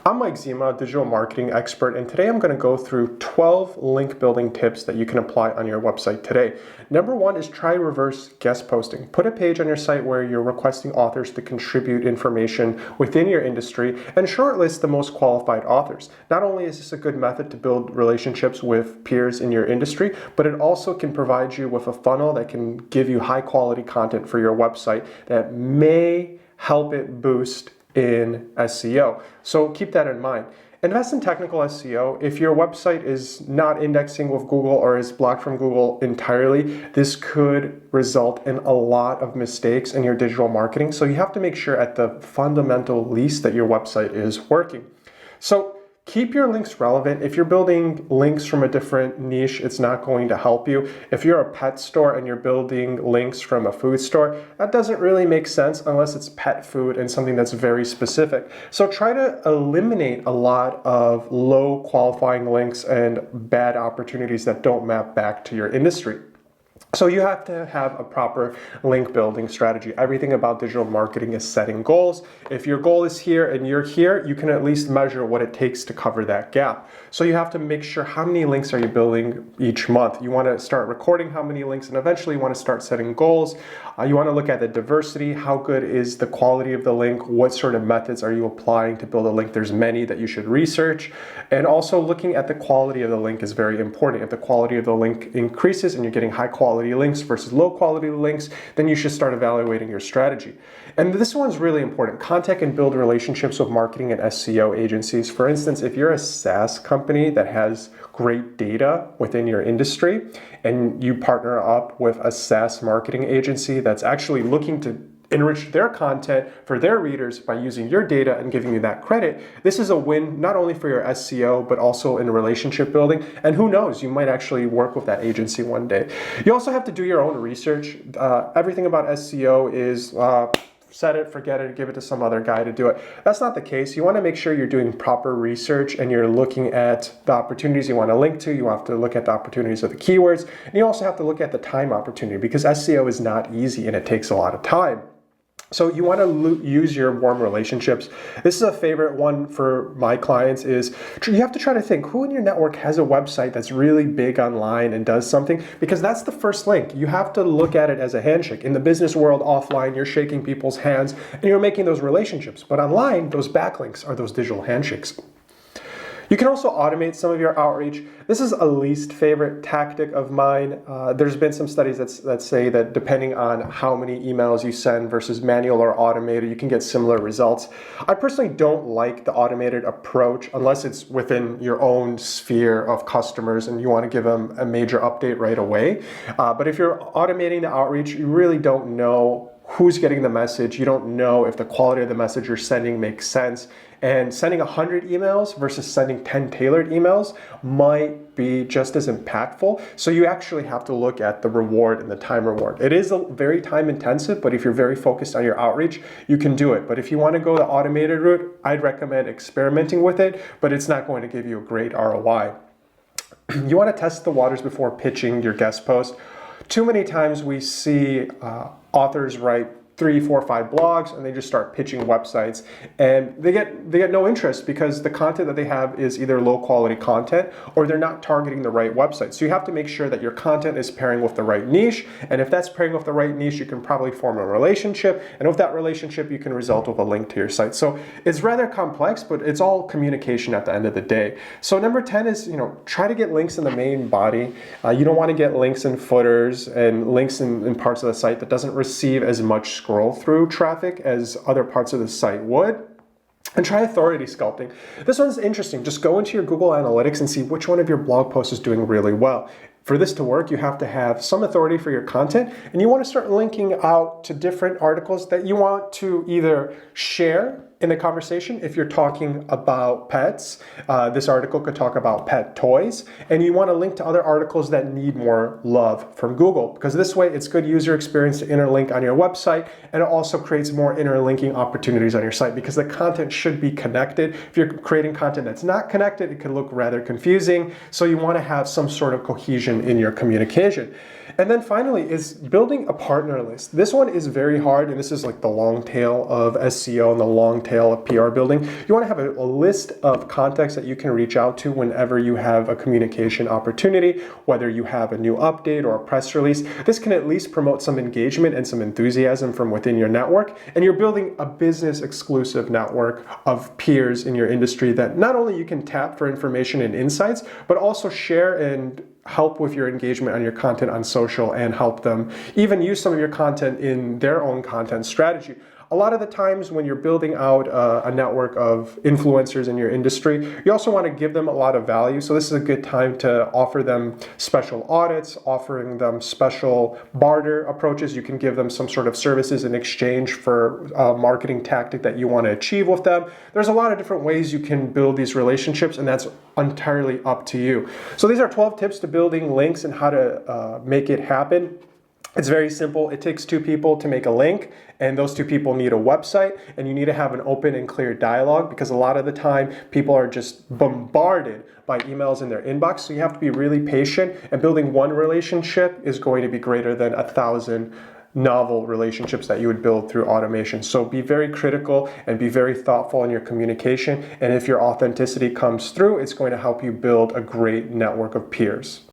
I'm Mike Zima, digital marketing expert, and today I'm going to go through 12 link building tips that you can apply on your website today. Number one is try reverse guest posting. Put a page on your site where you're requesting authors to contribute information within your industry and shortlist the most qualified authors. Not only is this a good method to build relationships with peers in your industry, but it also can provide you with a funnel that can give you high quality content for your website that may help it boost in SEO. So keep that in mind. Invest in technical SEO. If your website is not indexing with Google or is blocked from Google entirely, this could result in a lot of mistakes in your digital marketing. So you have to make sure at the fundamental least that your website is working. So keep your links relevant. If you're building links from a different niche, it's not going to help you. If you're a pet store and you're building links from a food store, that doesn't really make sense unless it's pet food and something that's very specific. So try to eliminate a lot of low qualifying links and bad opportunities that don't map back to your industry. So you have to have a proper link building strategy. Everything about digital marketing is setting goals. If your goal is here and you're here, you can at least measure what it takes to cover that gap. So you have to make sure how many links are you building each month. You want to start recording how many links, and eventually you want to start setting goals. You want to look at the diversity. How good is the quality of the link? What sort of methods are you applying to build a link? There's many that you should research. And also looking at the quality of the link is very important. If the quality of the link increases and you're getting high quality links versus low quality links, then you should start evaluating your strategy. And this one's really important. Contact and build relationships with marketing and SEO agencies. For instance, if you're a SaaS company that has great data within your industry and you partner up with a SaaS marketing agency that's actually looking to enrich their content for their readers by using your data and giving you that credit, this is a win not only for your SEO, but also in relationship building. And who knows, you might actually work with that agency one day. You also have to do your own research. Everything about SEO is set it, forget it, give it to some other guy to do it. That's not the case. You want to make sure you're doing proper research and you're looking at the opportunities you want to link to. You have to look at the opportunities of the keywords. And you also have to look at the time opportunity, because SEO is not easy and it takes a lot of time. So you want to use your warm relationships. This is a favorite one for my clients is you have to try to think who in your network has a website that's really big online and does something, because that's the first link. You have to look at it as a handshake. In the business world, offline, you're shaking people's hands and you're making those relationships. But online, those backlinks are those digital handshakes. You can also automate some of your outreach. This is a least favorite tactic of mine. There's been some studies that say that depending on how many emails you send versus manual or automated, you can get similar results. I personally don't like the automated approach unless it's within your own sphere of customers and you want to give them a major update right away. But if you're automating the outreach, you really don't know who's getting the message. You don't know if the quality of the message you're sending makes sense. And sending 100 emails versus sending 10 tailored emails might be just as impactful. So you actually have to look at the reward and the time reward. It is very time intensive, but if you're very focused on your outreach, you can do it. But if you want to go the automated route, I'd recommend experimenting with it, but it's not going to give you a great ROI. You want to test the waters before pitching your guest post. Too many times we see authors write 3, 4, 5 blogs and they just start pitching websites and they get no interest because the content that they have is either low quality content or they're not targeting the right website. So you have to make sure that your content is pairing with the right niche, and if that's pairing with the right niche, you can probably form a relationship, and with that relationship you can result with a link to your site. So it's rather complex, but it's all communication at the end of the day. So number 10 is, try to get links in the main body. You don't want to get links in footers and links in parts of the site that doesn't receive as much scroll through traffic as other parts of the site would. And try Authority Sculpting. This one's interesting. Just go into your Google Analytics and see which one of your blog posts is doing really well. For this to work, you have to have some authority for your content, and you want to start linking out to different articles that you want to either share in the conversation. If you're talking about pets, this article could talk about pet toys, and you want to link to other articles that need more love from Google, because this way it's good user experience to interlink on your website, and it also creates more interlinking opportunities on your site because the content should be connected. If you're creating content that's not connected, it can look rather confusing, so you want to have some sort of cohesion in your communication. And then finally is building a partner list. This one is very hard, and this is like the long tail of SEO and the long tail entail PR building. You want to have a list of contacts that you can reach out to whenever you have a communication opportunity, whether you have a new update or a press release. This can at least promote some engagement and some enthusiasm from within your network, and you're building a business exclusive network of peers in your industry that not only you can tap for information and insights, but also share and help with your engagement on your content on social and help them even use some of your content in their own content strategy. A lot of the times when you're building out a network of influencers in your industry, you also want to give them a lot of value. So this is a good time to offer them special audits, offering them special barter approaches. You can give them some sort of services in exchange for a marketing tactic that you want to achieve with them. There's a lot of different ways you can build these relationships, and that's entirely up to you. So these are 12 tips to building links and how to make it happen. It's very simple. It takes two people to make a link, and those two people need a website, and you need to have an open and clear dialogue, because a lot of the time people are just bombarded by emails in their inbox. So you have to be really patient, and building one relationship is going to be greater than 1,000 novel relationships that you would build through automation. So be very critical and be very thoughtful in your communication. And if your authenticity comes through, it's going to help you build a great network of peers.